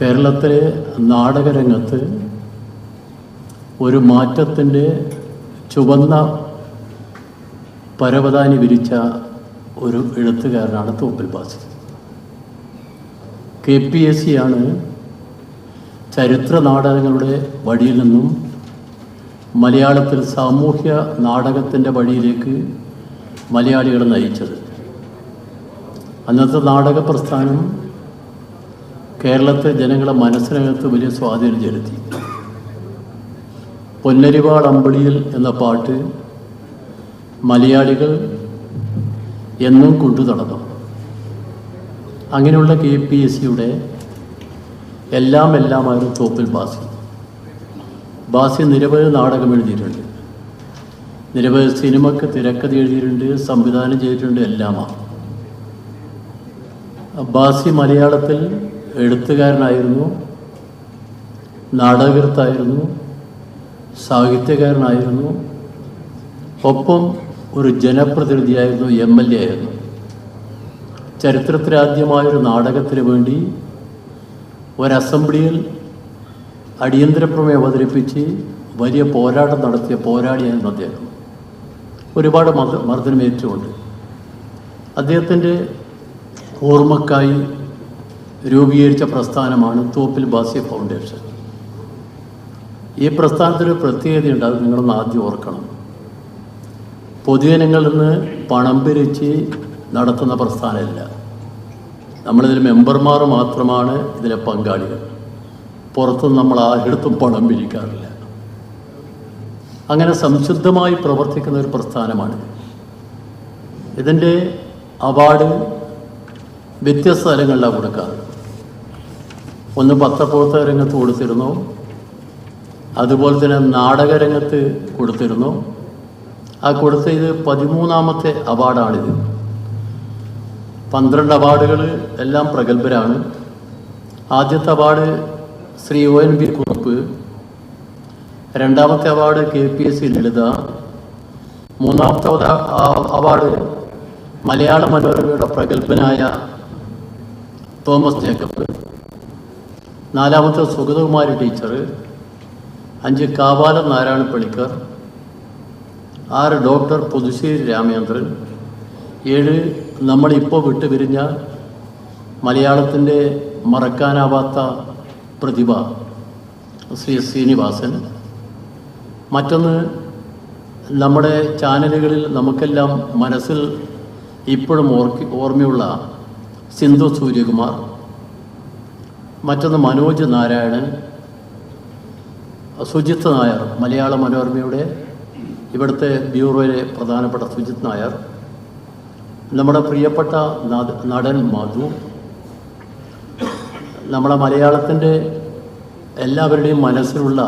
കേരളത്തിലെ നാടകരംഗത്ത് ഒരു മാറ്റത്തിൻ്റെ ചുവന്ന പരവതാനി വിരിച്ച ഒരു എഴുത്തുകാരനാണ് തോപ്പിൽ ഭാസി. KPSC ആണ് ചരിത്ര നാടകങ്ങളുടെ വഴിയിൽ നിന്നും മലയാളത്തിൽ സാമൂഹ്യ നാടകത്തിൻ്റെ വഴിയിലേക്ക് മലയാളികളെ നയിച്ചത്. അന്നത്തെ നാടക പ്രസ്ഥാനം കേരളത്തെ ജനങ്ങളെ മനസ്സിനകത്ത് വലിയ സ്വാധീനം ചെലുത്തി. പൊന്നരിവാൾ അമ്പടിയിൽ എന്ന പാട്ട് മലയാളികൾ എന്നും കൊണ്ടു നടന്നു. അങ്ങനെയുള്ള KPSCയുടെ എല്ലാമായിരുന്നു തോപ്പിൽ ഭാസി. ഭാസി നിരവധി നാടകം എഴുതിയിട്ടുണ്ട്, നിരവധി സിനിമയ്ക്ക് തിരക്കഥ എഴുതിയിട്ടുണ്ട്, സംവിധാനം ചെയ്തിട്ടുണ്ട്, എല്ലാമാണ്. ഭാസി മലയാളത്തിൽ എഴുത്തുകാരനായിരുന്നു, നാടകകൃത്തായിരുന്നു, സാഹിത്യകാരനായിരുന്നു, ഒപ്പം ഒരു ജനപ്രതിനിധിയായിരുന്നു, MLA ആയിരുന്നു. ചരിത്രത്തിലാദ്യമായൊരു നാടകത്തിന് വേണ്ടി ഒരസംബ്ലിയിൽ അടിയന്തര പ്രമേയം അവതരിപ്പിച്ച് വലിയ പോരാട്ടം നടത്തിയ പോരാളിയായിരുന്നു അദ്ദേഹം. ഒരുപാട് മർദ്ദനമേറ്റുകൊണ്ട് അദ്ദേഹത്തിൻ്റെ ഓർമ്മക്കായി രൂപീകരിച്ച പ്രസ്ഥാനമാണ് തോപ്പിൽ ഭാസി ഫൗണ്ടേഷൻ. ഈ പ്രസ്ഥാനത്തിനൊരു പ്രത്യേകതയുണ്ട്, അത് നിങ്ങളൊന്ന് ആദ്യം ഓർക്കണം. പൊതുജനങ്ങളിൽ നിന്ന് പണം പിരിച്ച് നടത്തുന്ന പ്രസ്ഥാനമല്ല. നമ്മളിതിൽ മെമ്പർമാർ മാത്രമാണ് ഇതിലെ പങ്കാളികൾ. പുറത്തുനിന്ന് നമ്മൾ ആരെടുത്തും പണം പിരിക്കാറില്ല. അങ്ങനെ സംശുദ്ധമായി പ്രവർത്തിക്കുന്ന ഒരു പ്രസ്ഥാനമാണ്. ഇതിൻ്റെ അവാർഡ് വ്യത്യസ്ത തലങ്ങളിലാണ് കൊടുക്കാറ്. ഒന്ന് പത്രപ്രവർത്തക രംഗത്ത് കൊടുത്തിരുന്നു, അതുപോലെ തന്നെ നാടകരംഗത്ത് കൊടുത്തിരുന്നു. ആ കൊടുത്ത ഇത് 13ാമത്തെ അവാർഡാണിത്. 12 അവാർഡുകൾ എല്ലാം പ്രഗത്ഭരാണ്. ആദ്യത്തെ അവാർഡ് ശ്രീ ONV കുറുപ്പ്, രണ്ടാമത്തെ അവാർഡ് KPSC ലളിത, മൂന്നാമത്തെ അവാർഡ് മലയാള മനോരമയുടെ പ്രഗത്ഭനായ തോമസ് ജേക്കബ്, നാലാമത്തെ സുഗതകുമാരി ടീച്ചർ, 5 കാവാലം നാരായണ പണിക്കർ, 6 ഡോക്ടർ പുതുശ്ശേരി രാമചന്ദ്രൻ, 7 നമ്മളിപ്പോൾ വിട്ടുപിരിഞ്ഞ മലയാളത്തിൻ്റെ മറക്കാനാവാത്ത പ്രതിഭ ശ്രീ ശ്രീനിവാസൻ. മറ്റൊന്ന് നമ്മുടെ ചാനലുകളിൽ നമുക്കെല്ലാം മനസ്സിൽ ഇപ്പോഴും ഓർമ്മയുള്ള സിന്ധു സൂര്യകുമാർ. മറ്റൊന്ന് മനോജ് നാരായണൻ, സുജിത്ത് നായർ, മലയാള മനോരമയുടെ ഇവിടുത്തെ ബ്യൂറോയിലെ പ്രധാനപ്പെട്ട സുജിത്ത് നായർ, നമ്മുടെ പ്രിയപ്പെട്ട നടൻ മധു, നമ്മുടെ മലയാളത്തിൻ്റെ എല്ലാവരുടെയും മനസ്സിലുള്ള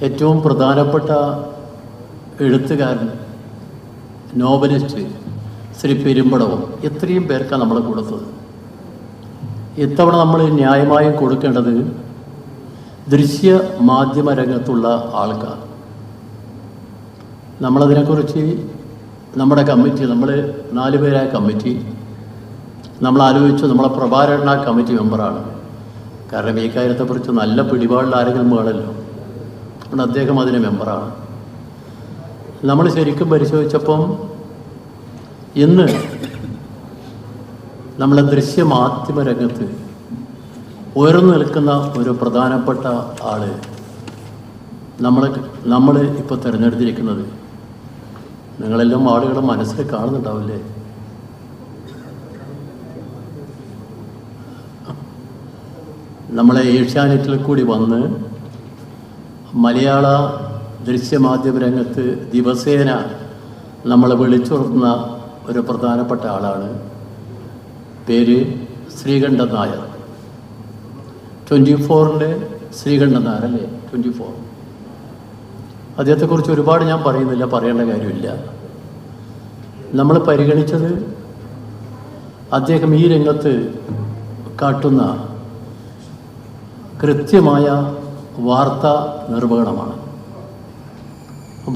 ഏറ്റവും പ്രധാനപ്പെട്ട എഴുത്തുകാരൻ, നോവലിസ്റ്റ് ശ്രീ പെരുമ്പടവും. ഇത്രയും പേർക്കാണ് നമ്മൾ കൊടുത്തത്. ഇത്തവണ നമ്മൾ ന്യായമായും കൊടുക്കേണ്ടത് ദൃശ്യ മാധ്യമ രംഗത്തുള്ള ആൾക്കാർ. നമ്മളതിനെക്കുറിച്ച് നമ്മുടെ കമ്മിറ്റി, നമ്മൾ 4 പേരായ കമ്മിറ്റി നമ്മൾ ആലോചിച്ചു. നമ്മളെ പ്രഭാകരൻ ആ കമ്മിറ്റി മെമ്പറാണ്. കാരണം ഈ കാര്യത്തെക്കുറിച്ച് നല്ല പിടിപാടുള്ള ആരെങ്കിലും വേണമല്ലോ. അതുകൊണ്ട് അദ്ദേഹം അതിന് മെമ്പറാണ്. നമ്മൾ ശരിക്കും പരിശോധിച്ചപ്പം ഇന്ന് നമ്മളെ ദൃശ്യമാധ്യമ രംഗത്ത് ഉയർന്നു നിൽക്കുന്ന ഒരു പ്രധാനപ്പെട്ട ആള് നമ്മൾ ഇപ്പോൾ തിരഞ്ഞെടുത്തിരിക്കുന്നത് നിങ്ങളെല്ലാം ആളുകളുടെ മനസ്സിൽ കാണുന്നുണ്ടാവില്ലേ? നമ്മളെ ഏഷ്യാനെറ്റിൽ കൂടി വന്ന് മലയാള ദൃശ്യമാധ്യമ രംഗത്ത് ദിവസേന നമ്മളെ വിളിച്ചുണർത്തുന്ന ഒരു പ്രധാനപ്പെട്ട ആളാണ്. പേര് ശ്രീകണ്ഠൻ നായർ. 24-ൻ്റെ ശ്രീകണ്ഠൻ നായർ അല്ലേ? 24. അദ്ദേഹത്തെക്കുറിച്ച് ഒരുപാട് ഞാൻ പറയുന്നില്ല, പറയേണ്ട കാര്യമില്ല. നമ്മൾ പരിഗണിച്ചത് അദ്ദേഹം ഈ രംഗത്ത് കാട്ടുന്ന കൃത്യമായ വാർത്താ നിർവഹണമാണ്.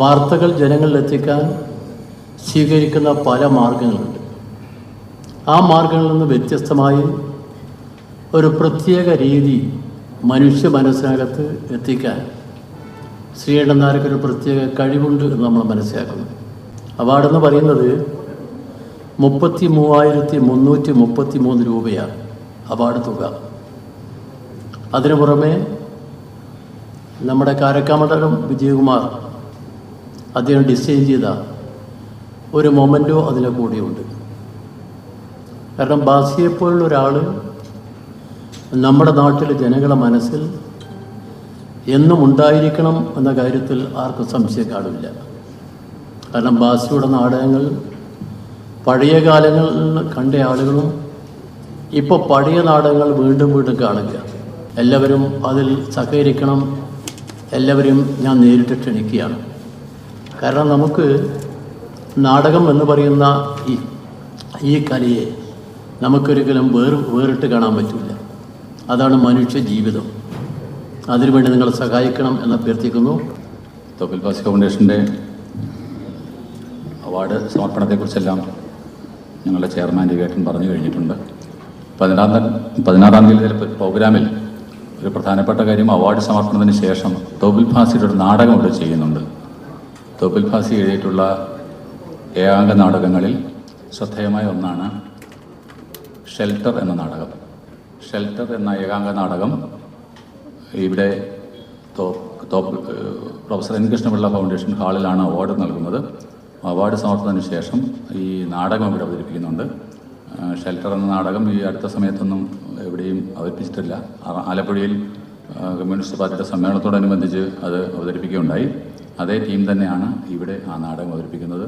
വാർത്തകൾ ജനങ്ങളിലെത്തിക്കാൻ സ്വീകരിക്കുന്ന പല മാർഗങ്ങളുണ്ട്. ആ മാർഗങ്ങളിൽ നിന്ന് വ്യത്യസ്തമായി ഒരു പ്രത്യേക രീതി മനുഷ്യ മനസ്സിനകത്ത് എത്തിക്കാൻ ശ്രീകണ്ഠൻ നായർക്ക് ഒരു പ്രത്യേക കഴിവുണ്ട് എന്ന് നമ്മൾ മനസ്സിലാക്കുന്നു. അവാർഡെന്ന് പറയുന്നത് 33,333 രൂപയാണ് അവാർഡ് തുക. അതിനു പുറമെ നമ്മുടെ കാരക്കാമണ്ഡലം വിജയകുമാർ അദ്ദേഹം ഡിസൈൻ ചെയ്ത ഒരു മൊമെൻറ്റോ അതിലെ കൂടിയുണ്ട്. കാരണം ബാസിയെപ്പോലുള്ള ഒരാൾ നമ്മുടെ നാട്ടിലെ ജനങ്ങളുടെ മനസ്സിൽ എന്നും ഉണ്ടായിരിക്കണം എന്ന കാര്യത്തിൽ ആർക്കും സംശയം കാണില്ല. കാരണം ബാസിയുടെ നാടകങ്ങൾ പഴയ കാലങ്ങളിൽ കണ്ട ആളുകളും ഇപ്പോൾ പഴയ നാടകങ്ങൾ വീണ്ടും വീണ്ടും കാണുക. എല്ലാവരും അതിൽ സഹകരിക്കണം, എല്ലാവരും ഞാൻ നേരിട്ട് ക്ഷണിക്കുകയാണ്. കാരണം നമുക്ക് നാടകം എന്ന് പറയുന്ന ഈ കലയെ നമുക്കൊരിക്കലും വേറിട്ട് കാണാൻ പറ്റില്ല. അതാണ് മനുഷ്യ ജീവിതം. അതിനുവേണ്ടി നിങ്ങൾ സഹായിക്കണം എന്ന് അഭ്യർത്ഥിക്കുന്നു. തോപ്പിൽ ഭാസി ഫൗണ്ടേഷൻ്റെ അവാർഡ് സമർപ്പണത്തെക്കുറിച്ചെല്ലാം ഞങ്ങളുടെ ചെയർമാൻ രവിയേട്ടൻ പറഞ്ഞു കഴിഞ്ഞിട്ടുണ്ട്. 16-ാം തീയതി പ്രോഗ്രാമിൽ ഒരു പ്രധാനപ്പെട്ട കാര്യം, അവാർഡ് സമർപ്പണത്തിന് ശേഷം തോപ്പിൽ ഭാസിയുടെ ഒരു നാടകം ഇവിടെ ചെയ്യുന്നുണ്ട്. തോപ്പിൽ ഭാസി എഴുതിയിട്ടുള്ള ഏകാംഗ നാടകങ്ങളിൽ ശ്രദ്ധേയമായ ഒന്നാണ് ഷെൽട്ടർ എന്ന നാടകം. ഷെൽട്ടർ എന്ന ഏകാംഗ നാടകം ഇവിടെ പ്രൊഫസർ എൻ കൃഷ്ണപിള്ള ഫൗണ്ടേഷൻ ഹാളിലാണ് അവാർഡ് നൽകുന്നത്. അവാർഡ് സമർപ്പണത്തിന് ശേഷം ഈ നാടകം ഇവിടെ അവതരിപ്പിക്കുന്നുണ്ട്. ഷെൽട്ടർ എന്ന നാടകം ഈ അടുത്ത സമയത്തൊന്നും എവിടെയും അവതരിപ്പിച്ചിട്ടില്ല. ആലപ്പുഴയിൽ കമ്മ്യൂണിസ്റ്റ് പാർട്ടിയുടെ സമ്മേളനത്തോടനുബന്ധിച്ച് അത് അവതരിപ്പിക്കുകയുണ്ടായി. അതേ ടീം തന്നെയാണ് ഇവിടെ ആ നാടകം അവതരിപ്പിക്കുന്നത്.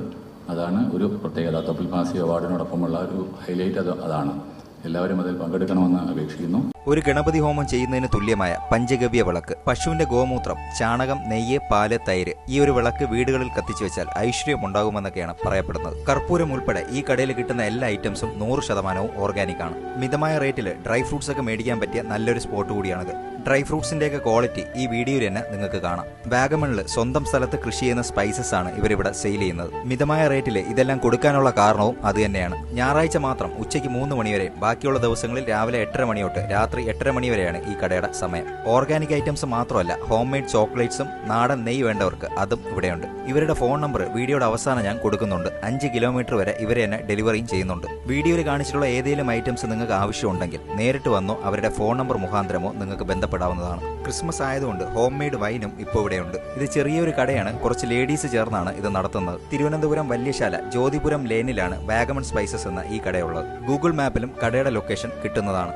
അതാണ് ഒരു പ്രത്യേകത. തോപ്പിൽ ഭാസി അവാർഡിനോടൊപ്പമുള്ള ഒരു ഹൈലൈറ്റ് അതാണ്. എല്ലാവരും അതിൽ പങ്കെടുക്കണമെന്ന് അപേക്ഷിക്കുന്നു. ഒരു ഗണപതി ഹോമം ചെയ്യുന്നതിന് തുല്യമായ പഞ്ചഗവ്യ വിളക്ക്, പശുവിന്റെ ഗോമൂത്രം, ചാണകം, നെയ്യ്, പാല്, തൈര്, ഈ ഒരു വിളക്ക് വീടുകളിൽ കത്തിച്ചു വെച്ചാൽ ഐശ്വര്യം ഉണ്ടാകുമെന്നൊക്കെയാണ് പറയപ്പെടുന്നത്. കർപ്പൂരം ഉൾപ്പെടെ ഈ കടയിൽ കിട്ടുന്ന എല്ലാ ഐറ്റംസും 100% ഓർഗാനിക് ആണ്. മിതമായ റേറ്റിൽ ഡ്രൈ ഫ്രൂട്ട്സ് ഒക്കെ മേടിക്കാൻ പറ്റിയ നല്ലൊരു സ്പോട്ട് കൂടിയാണിത്. ഡ്രൈ ഫ്രൂട്ട്സിന്റെയൊക്കെ ക്വാളിറ്റി ഈ വീഡിയോയിൽ തന്നെ നിങ്ങൾക്ക് കാണാം. വാഗമണിൽ സ്വന്തം സ്ഥലത്ത് കൃഷി ചെയ്യുന്ന സ്പൈസസ് ആണ് ഇവരിവിടെ സെയിൽ ചെയ്യുന്നത്. മിതമായ റേറ്റിൽ ഇതെല്ലാം കൊടുക്കാനുള്ള കാരണവും അത് തന്നെയാണ്. ഞായറാഴ്ച മാത്രം ഉച്ചയ്ക്ക് 3 മണി വരെ, ബാക്കിയുള്ള ദിവസങ്ങളിൽ രാവിലെ 8:30 മണി തൊട്ട് രാത്രി 8:30 മണി വരെയാണ് ഈ കടയുടെ സമയം. ഓർഗാനിക് ഐറ്റംസ് മാത്രമല്ല, ഹോം മെയ്ഡ് ചോക്ലേറ്റ്സും നാടൻ നെയ്യ് വേണ്ടവർക്ക് അതും ഇവിടെയുണ്ട്. ഇവരുടെ ഫോൺ നമ്പർ വീഡിയോയുടെ അവസാനം ഞാൻ കൊടുക്കുന്നുണ്ട്. 5 കിലോമീറ്റർ വരെ ഇവരെ തന്നെ ഡെലിവറിയും ചെയ്യുന്നുണ്ട്. വീഡിയോയിൽ കാണിച്ചിട്ടുള്ള ഏതെങ്കിലും ഐറ്റംസ് നിങ്ങൾക്ക് ആവശ്യമുണ്ടെങ്കിൽ നേരിട്ട് വന്നോ അവരുടെ ഫോൺ നമ്പർ മുഖാന്തരമോ നിങ്ങൾക്ക് ബന്ധപ്പെടാവുന്നതാണ്. ക്രിസ്മസ് ആയതുകൊണ്ട് ഹോം മെയ്ഡ് വൈനും ഇപ്പോൾ ഇവിടെയുണ്ട്. ഇത് ചെറിയൊരു കടയാണ്. കുറച്ച് ലേഡീസ് ചേർന്നാണ് ഇത് നടത്തുന്നത്. തിരുവനന്തപുരം വല്യശാല ജ്യോതിപുരം ലേനിലാണ് വാഗമൺ സ്പൈസസ് എന്ന ഈ കടയുള്ളത്. ഗൂഗിൾ മാപ്പിലും കടയുടെ ലൊക്കേഷൻ കിട്ടുന്നതാണ്.